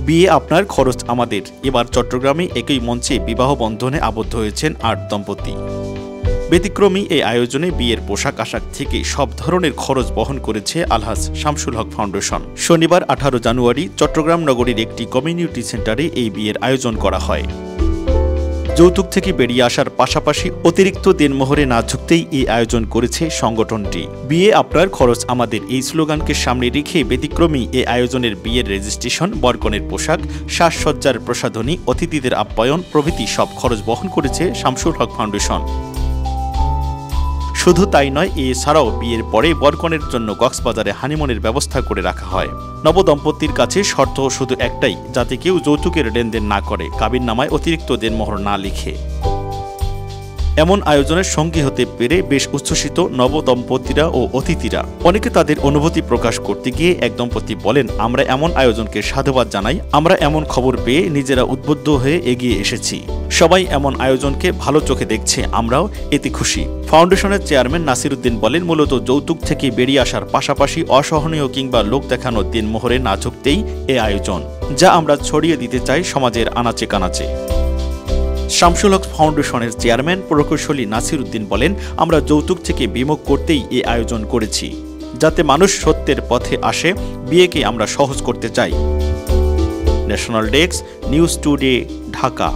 বিয়ে আপনার খরচ আমাদের। এবার চট্টগ্রামে একই মঞ্চে বিবাহ বন্ধনে আবদ্ধ হয়েছেন ৮ দম্পতি। ব্যতিক্রমী এই আয়োজনে বিয়ের পোশাক আশাক থেকে সব ধরনের খরচ বহন করেছে আলহাজ শামসুল হক ফাউন্ডেশন। শনিবার 18 জানুয়ারি চট্টগ্রাম নগরীর একটি কমিউনিটি সেন্টারে এই বিয়ের আয়োজন করা হয়। যৌতুক থেকে বেরিয়ে আসার পাশাপাশি অতিরিক্ত দেনমোহরে না ঝুঁকতেই এই আয়োজন করেছে সংগঠনটি। বিয়ে আপনার খরচ আমাদের এই স্লোগানকে সামনে রেখে ব্যতিক্রমী এই আয়োজনের বিয়ের রেজিস্ট্রেশন, বরকনের পোশাক, সাজসজ্জার প্রসাধনী, অতিথিদের আপ্যায়ন প্রভৃতি সব খরচ বহন করেছে শামসুল হক ফাউন্ডেশন। শুধু তাই নয়, এছাড়াও বিয়ের পরে বরকনের জন্য কক্সবাজারে হানিমুনের ব্যবস্থা করে রাখা হয়। নবদম্পতির কাছে শর্ত শুধু একটাই, যাতে কেউ যৌতুকের লেনদেন না করে, কাবিননামায় অতিরিক্ত দেনমোহর না লিখে। এমন আয়োজনের সঙ্গী হতে পেরে বেশ উচ্ছ্বসিত নবদম্পতিরা ও অতিথিরা। অনেকে তাদের অনুভূতি প্রকাশ করতে গিয়ে এক দম্পতি বলেন, আমরা এমন আয়োজনকে সাধুবাদ জানাই। আমরা এমন খবর পেয়ে নিজেরা উদ্বুদ্ধ হয়ে এগিয়ে এসেছি। সবাই এমন আয়োজনকে ভালো চোখে দেখছে, আমরাও এতে খুশি। ফাউন্ডেশনের চেয়ারম্যান নাসির উদ্দিন বলেন, মূলত যৌতুক থেকে বেরিয়ে আসার পাশাপাশি অসহনীয় কিংবা লোক দেখানো দেনমোহরে না ঝুঁকতেই এ আয়োজন, যা আমরা ছড়িয়ে দিতে চাই সমাজের আনাচে কানাচে। শামসুল হক ফাউন্ডেশনের চেয়ারম্যান প্রকৌশলী নাসির উদ্দিন বলেন, আমরা যৌতুক থেকে বিমুখ করতেই এই আয়োজন করেছি, যাতে মানুষ সত্যের পথে আসে। বিয়েকে আমরা সহজ করতে চাই। National desk, news today, Dhaka.